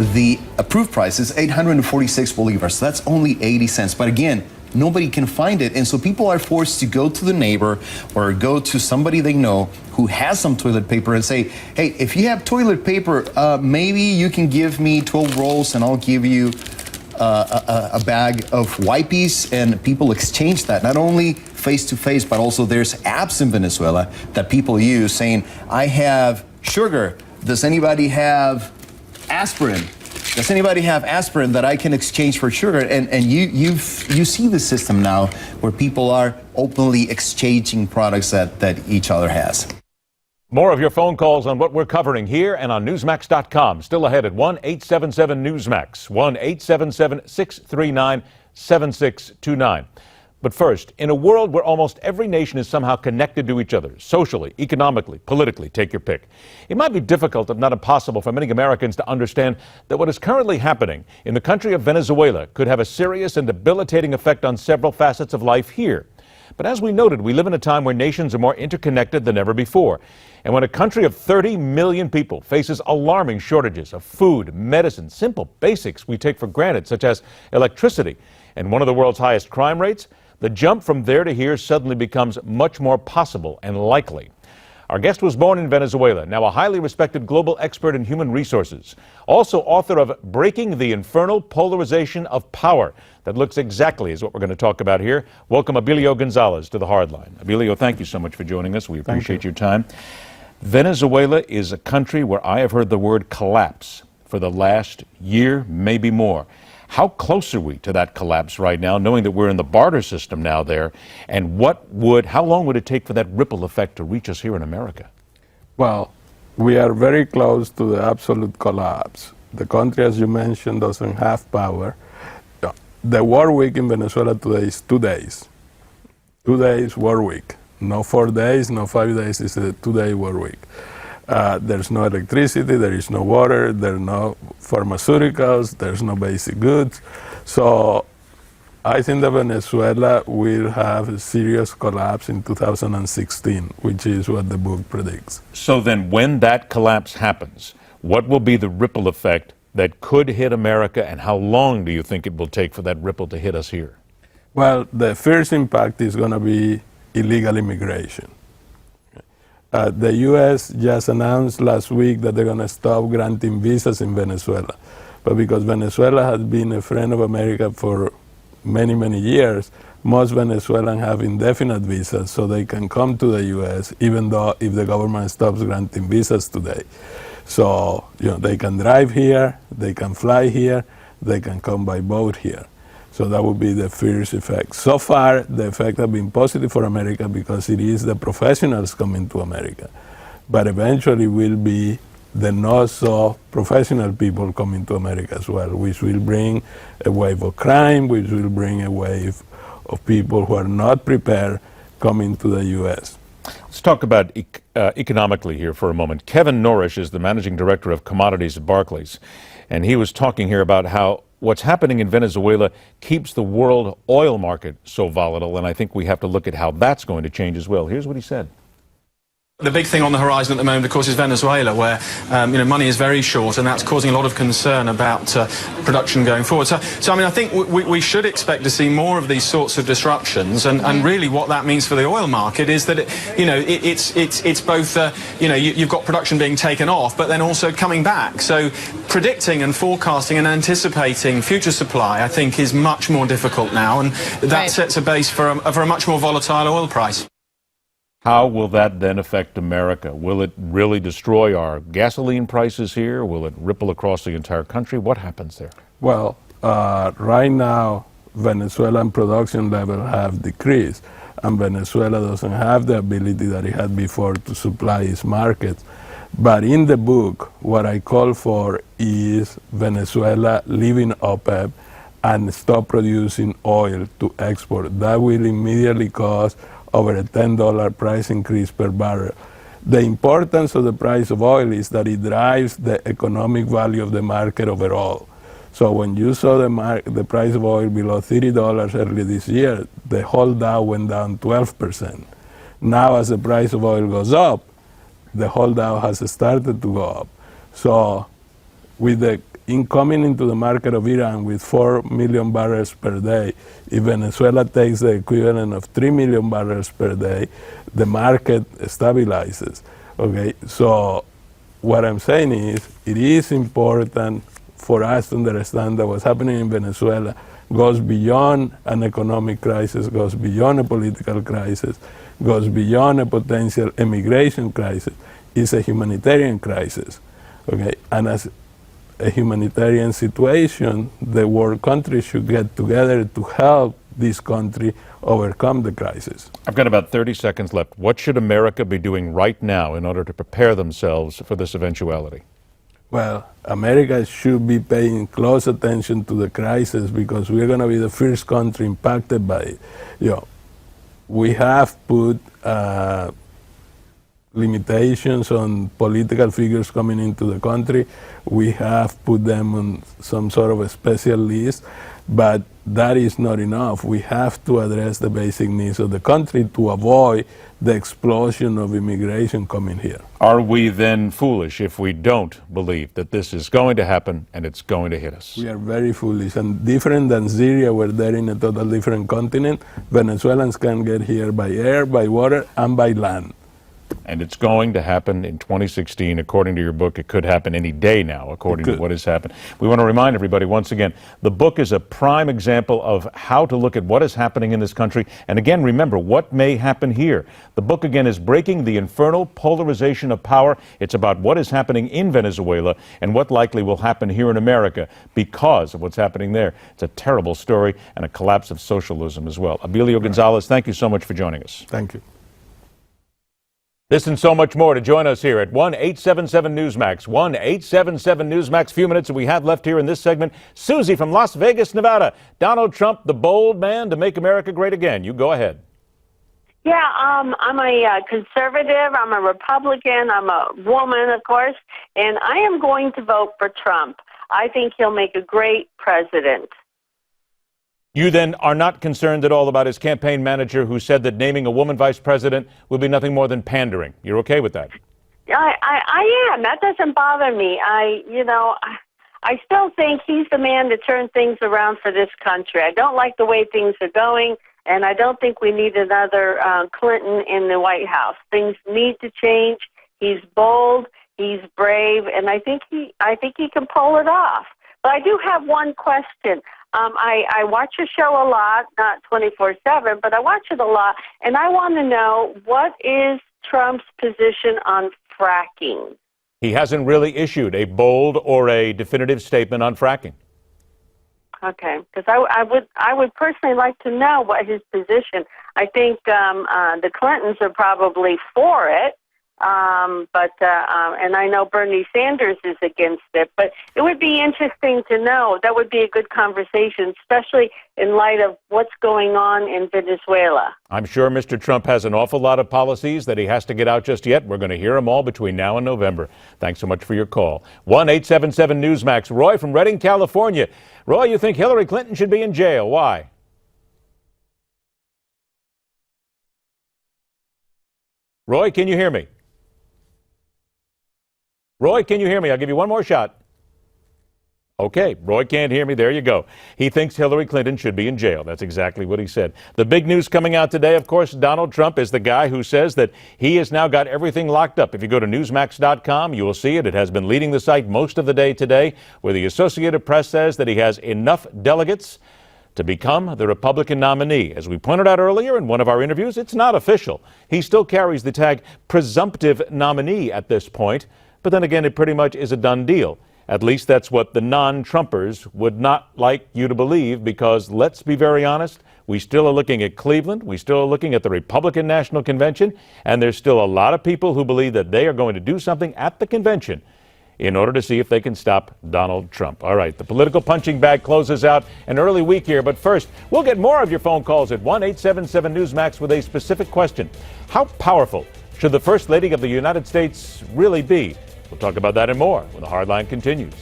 the approved price is 846 bolivars. So that's only 80 cents. But again, nobody can find it. And so people are forced to go to the neighbor or go to somebody they know who has some toilet paper and say, hey, if you have toilet paper, maybe you can give me 12 rolls and I'll give you a bag of wipes. And people exchange that, not only face to face, but also there's apps in Venezuela that people use saying, I have sugar. Does anybody have aspirin? Does anybody have aspirin that I can exchange for sugar? And you see the system now where people are openly exchanging products that each other has. More of your phone calls on what we're covering here and on Newsmax.com. Still ahead at 1-877-NEWSMAX, 1-877-639-7629. But first, in a world where almost every nation is somehow connected to each other, socially, economically, politically, take your pick, it might be difficult, if not impossible, for many Americans to understand that what is currently happening in the country of Venezuela could have a serious and debilitating effect on several facets of life here. But as we noted, we live in a time where nations are more interconnected than ever before. And when a country of 30 million people faces alarming shortages of food, medicine, simple basics we take for granted, such as electricity, and one of the world's highest crime rates, the jump from there to here suddenly becomes much more possible and likely. Our guest was born in Venezuela, now a highly respected global expert in human resources, also author of Breaking the Infernal Polarization of Power. That looks exactly as what we're going to talk about here. Welcome Abilio Gonzalez to the Hardline. Abilio, thank you so much for joining us. We appreciate your time. Venezuela is a country where I have heard the word collapse for the last year, maybe more. How close are we to that collapse right now, knowing that we're in the barter system now there? And how long would it take for that ripple effect to reach us here in America? Well, we are very close to the absolute collapse. The country, as you mentioned, doesn't have power. The war week in Venezuela today is 2 days. 2 days war week. No 4 days, no 5 days, it's a 2-day war week. There's no electricity, there is no water, there are no pharmaceuticals, there's no basic goods. So I think that Venezuela will have a serious collapse in 2016, which is what the book predicts. So then when that collapse happens, what will be the ripple effect that could hit America, and how long do you think it will take for that ripple to hit us here? Well, the first impact is going to be illegal immigration. The U.S. just announced last week that they're going to stop granting visas in Venezuela. But because Venezuela has been a friend of America for many, many years, most Venezuelans have indefinite visas, so they can come to the U.S. even though if the government stops granting visas today. So they can drive here, they can fly here, they can come by boat here. So that would be the first effect. So far, the effect has been positive for America because it is the professionals coming to America. But eventually will be the not so professional people coming to America as well, which will bring a wave of crime, which will bring a wave of people who are not prepared coming to the U.S. Let's talk about economically here for a moment. Kevin Norrish is the managing director of commodities at Barclays, and he was talking here about how what's happening in Venezuela keeps the world oil market so volatile, and I think we have to look at how that's going to change as well. Here's what he said. The big thing on the horizon at the moment, of course, is Venezuela, where money is very short, and that's causing a lot of concern about production going forward. So I mean, I think we should expect to see more of these sorts of disruptions, and really what that means for the oil market is that it's both you've got production being taken off, but then also coming back. So predicting and forecasting and anticipating future supply, I think, is much more difficult now, and that sets a base for a much more volatile oil price. How will that then affect America? Will it really destroy our gasoline prices here? Will it ripple across the entire country? What happens there? Well, right now, Venezuelan production levels have decreased, and Venezuela doesn't have the ability that it had before to supply its markets. But in the book, what I call for is Venezuela leaving OPEC and stop producing oil to export. That will immediately cause over a $10 price increase per barrel. The importance of the price of oil is that it drives the economic value of the market overall. So when you saw the price of oil below $30 early this year, the whole Dow went down 12%. Now as the price of oil goes up, the whole Dow has started to go up. So with the incoming into the market of Iran with 4 million barrels per day, if Venezuela takes the equivalent of 3 million barrels per day, the market stabilizes. Okay, so what I'm saying is, it is important for us to understand that what's happening in Venezuela goes beyond an economic crisis, goes beyond a political crisis, goes beyond a potential immigration crisis. It's a humanitarian crisis. Okay, and as a humanitarian situation, the world countries should get together to help this country overcome the crisis. I've got about 30 seconds left. What should America be doing right now in order to prepare themselves for this eventuality? Well, America should be paying close attention to the crisis because we're going to be the first country impacted by it. You know, we have put limitations on political figures coming into the country. We have put them on some sort of a special list, but that is not enough. We have to address the basic needs of the country to avoid the explosion of immigration coming here. Are we then foolish if we don't believe that this is going to happen and it's going to hit us? We are very foolish, and different than Syria, where they're in a total different continent. Venezuelans can get here by air, by water, and by land. And it's going to happen in 2016. According to your book, it could happen any day now, according to what has happened. We want to remind everybody once again, the book is a prime example of how to look at what is happening in this country. And again, remember what may happen here. The book, again, is Breaking the Infernal Polarization of Power. It's about what is happening in Venezuela and what likely will happen here in America because of what's happening there. It's a terrible story and a collapse of socialism as well. Abilio Gonzalez, thank you so much for joining us. Thank you. This and so much more to join us here at 1-877-Newsmax. 1-877-Newsmax. Few minutes that we have left here in this segment. Susie from Las Vegas, Nevada. Donald Trump, the bold man to make America great again. You go ahead. Yeah, I'm a conservative. I'm a Republican. I'm a woman, of course. And I am going to vote for Trump. I think he'll make a great president. You then are not concerned at all about his campaign manager who said that naming a woman vice president would be nothing more than pandering. You're okay with that? I am. That doesn't bother me. I still think he's the man to turn things around for this country. I don't like the way things are going, and I don't think we need another Clinton in the White House. Things need to change. He's bold. He's brave, and I think he can pull it off. But I do have one question. I watch your show a lot, not 24/7, but I watch it a lot, and I want to know, what is Trump's position on fracking? He hasn't really issued a bold or a definitive statement on fracking. Okay, because I would personally like to know what his position. I think the Clintons are probably for it. And I know Bernie Sanders is against it, but it would be interesting to know. That would be a good conversation, especially in light of what's going on in Venezuela. I'm sure Mr. Trump has an awful lot of policies that he has to get out just yet. We're going to hear them all between now and November. Thanks so much for your call. 1-877-Newsmax. Roy from Redding, California. Roy, you think Hillary Clinton should be in jail. Why? Roy, can you hear me? Roy, can you hear me? I'll give you one more shot. Okay, Roy can't hear me. There you go. He thinks Hillary Clinton should be in jail. That's exactly what he said. The big news coming out today, of course, Donald Trump is the guy who says that he has now got everything locked up. If you go to Newsmax.com, you will see it. It has been leading the site most of the day today, where the Associated Press says that he has enough delegates to become the Republican nominee. As we pointed out earlier in one of our interviews, it's not official. He still carries the tag presumptive nominee at this point. But then again, it pretty much is a done deal. At least that's what the non-Trumpers would not like you to believe, because let's be very honest, we still are looking at Cleveland, we still are looking at the Republican National Convention, and there's still a lot of people who believe that they are going to do something at the convention in order to see if they can stop Donald Trump. All right, the political punching bag closes out an early week here, but first, we'll get more of your phone calls at 1-877-Newsmax with a specific question. How powerful should the First Lady of the United States really be? We'll talk about that and more when the Hardline continues.